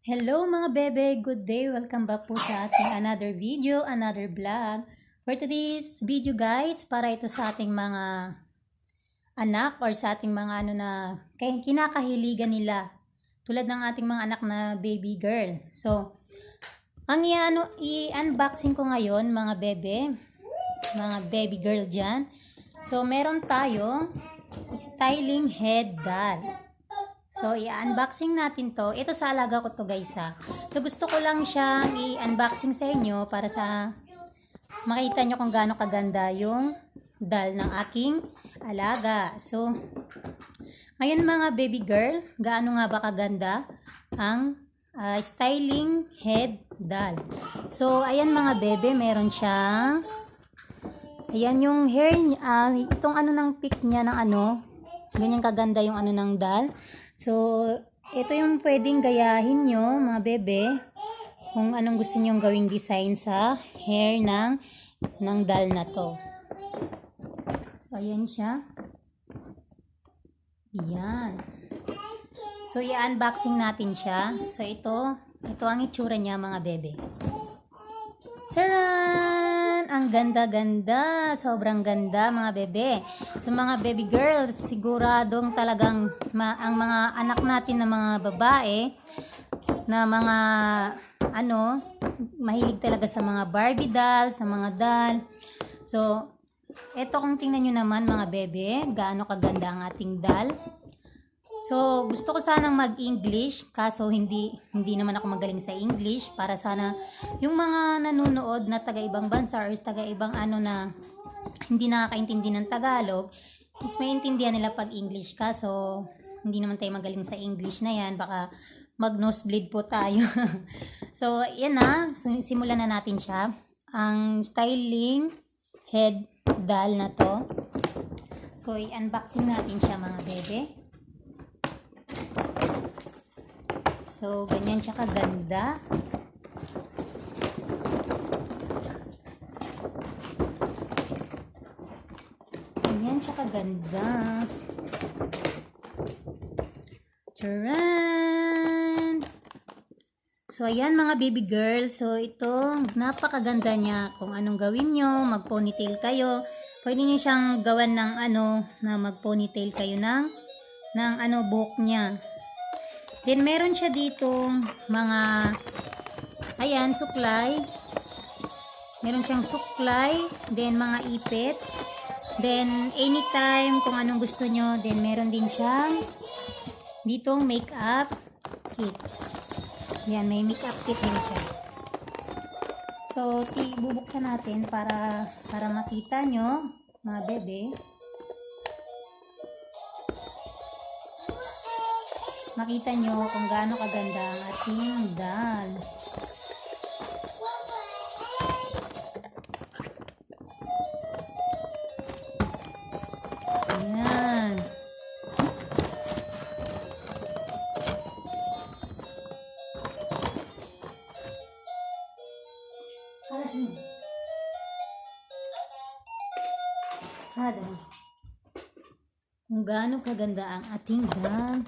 Hello mga bebe, good day. Welcome back po sa ating another video, another vlog. For today's video guys, para ito sa ating mga anak or sa ating mga kinakahiligan nila. Tulad ng ating mga anak na baby girl. So, ang i-unboxing ko ngayon mga bebe, mga baby girl dyan. So, meron tayong styling head doll. So, i-unboxing natin to. Ito sa alaga ko to guys ha. So, gusto ko lang siyang i-unboxing sa inyo para sa makita nyo kung gaano kaganda yung doll ng aking alaga. So, ngayon mga baby girl, gaano nga ba kaganda ang styling head doll. So, ayan mga bebe, meron siyang ayan yung hair niya, itong ng pic niya ng ganyan kaganda yung ng doll. So, ito yung pwedeng gayahin nyo, mga bebe, kung anong gusto nyong gawing design sa hair ng doll na to. So, ayan siya. Ayan. So, i-unboxing natin siya. So, ito ang itsura niya, mga bebe. Charan! Ang ganda-ganda. Sobrang ganda mga bebe. So mga baby girls, siguradong talagang ang mga anak natin na mga babae na mga mahilig talaga sa mga Barbie doll, sa mga doll. So, eto kung tingnan nyo naman mga bebe, gaano kaganda ang ating doll. So, gusto ko sanang mag-English, kaso hindi naman ako magaling sa English, para sana yung mga nanonood na taga-ibang bansa or taga-ibang na hindi nakakaintindi ng Tagalog, is maintindihan nila pag English, kaso hindi naman tayo magaling sa English na yan, baka mag-nosebleed po tayo. So, yan na, simulan na natin siya. Ang styling head doll na to. So, i-unboxing natin siya mga bebe. So, ganyan siya kaganda. Ganyan siya kaganda. Charan! So, ayan mga baby girl. So, ito, napakaganda niya. Kung anong gawin nyo, mag-ponytail kayo. Pwede nyo siyang gawan ng na mag-ponytail kayo ng buhok niya. Then, meron siya dito mga, ayan, suklay. Meron siyang suklay. Then, mga ipit. Then, anytime, kung anong gusto nyo. Then, meron din siyang ditong makeup kit. Yan, may makeup kit din siya. So, bubuksan natin para makita nyo, mga bebe. Makita nyo kung gaano kaganda ang ating doll. Ayan. Kung gaano kaganda ang ating doll.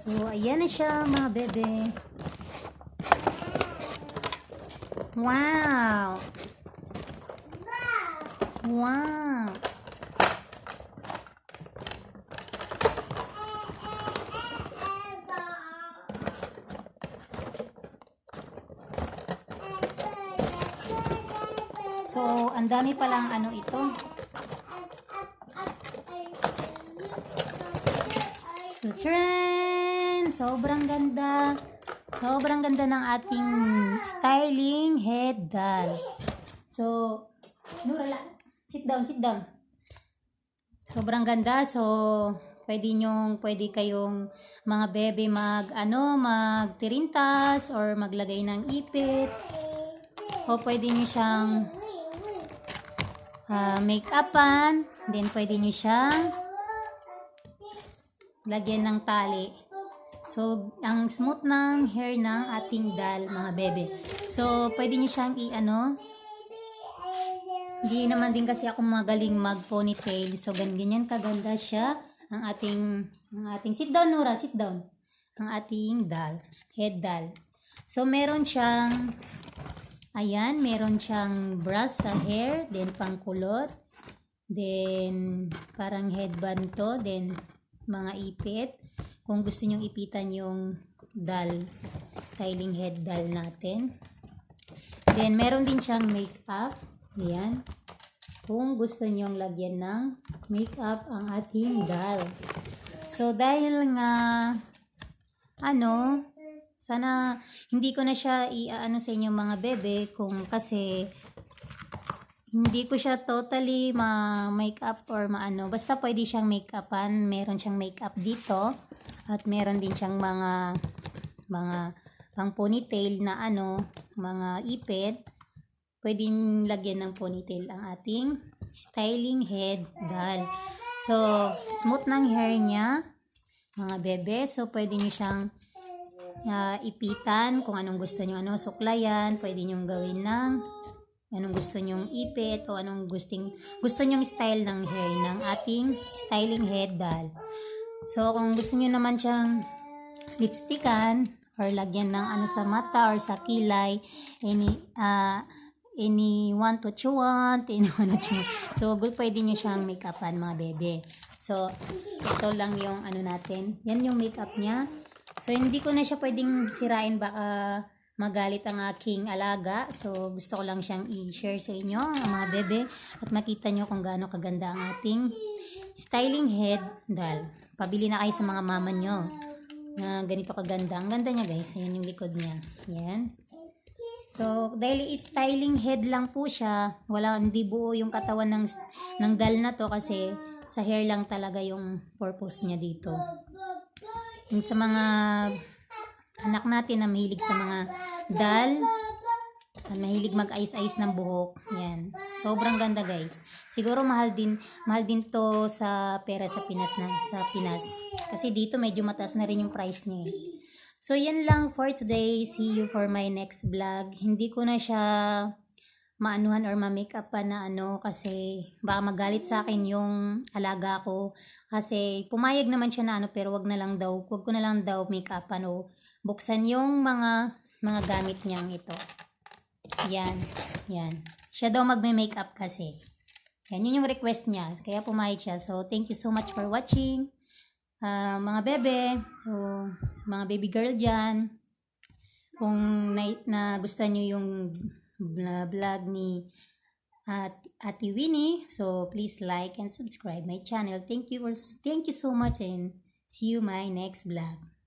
So, ayan na siya mga bebe. Wow! Wow! So, ang dami palang ito. So, trend! Sobrang ganda. Sobrang ganda ng ating styling head doll. So, Nurala, sit down. Sobrang ganda. So, pwede kayong mga bebe magtirintas or maglagay ng ipit. O pwede nyo siyang make-upan. Then, pwede nyo siyang lagyan ng tali. So, ang smooth ng hair ng ating doll, mga bebe. So, pwede nyo siyang hindi naman din kasi ako magaling mag-ponytail. So, ganyan kaganda siya. ang ating sit down Nora, sit down. Ang ating head doll. So meron siyang meron siyang brush sa hair, then pangkulot, then parang headband to, then mga ipit. Kung gusto nyong ipitan yung styling head doll natin. Then meron din siyang makeup. Ayan. Kung gusto nyong lagyan ng makeup ang ating doll. So dahil nga sana hindi ko na siya sa inyo mga bebe kasi hindi ko siya totally ma-makeup or basta pwede siyang make-upan. Meron siyang makeup dito at meron din siyang mga pang ponytail na mga ipit. Pwedeng lagyan ng ponytail ang ating styling head doll. So, smooth ng hair niya, mga bebe. So, pwede niyo siyang ipitan kung anong gusto niyo. Suklayan. Pwede niyo gawin ng anong gusto nyong ipit o anong gusto nyong style ng hair ng ating styling head doll. So, kung gusto niyo naman siyang lipstickan or lagyan ng sa mata or sa kilay, anyone what you want. So, pwede nyo siyang make-upan mga bebe. So, ito lang yung natin. Yan yung make-up niya. So, hindi ko na siya pwedeng sirain, baka magalit ang aking alaga. So, gusto ko lang siyang i-share sa inyo, mga bebe. At makita nyo kung gaano kaganda ang ating styling head doll. Pabili na kayo sa mga mama nyo na ganito kaganda. Ang ganda niya guys. Ayan yung likod niya. Yan. So, dahil styling head lang po siya, hindi buo yung katawan ng doll na to kasi sa hair lang talaga yung purpose niya dito. Yung sa mga anak natin na mahilig sa mga doll, mahilig mag-ayos-ayos ng buhok, yan. Sobrang ganda guys. Siguro mahal din to sa pera sa Pinas Kasi dito medyo mataas na rin yung price niya. So, yan lang for today. See you for my next vlog. Hindi ko na siya maanuhan or ma-makeup pa na kasi baka magalit sa akin yung alaga ko. Kasi pumayag naman siya na pero wag ko na lang daw make-upan o buksan yung mga gamit niyang ito. Yan. Yan. Siya daw magme-makeup kasi. Yan, yun yung request niya. Kaya pumayag siya. So, thank you so much for watching. Mga bebe, so mga baby girl dyan, kung nagustuhan nyo yung vlog ni Ate Winnie, so please like and subscribe my channel. Thank you so much and see you my next vlog.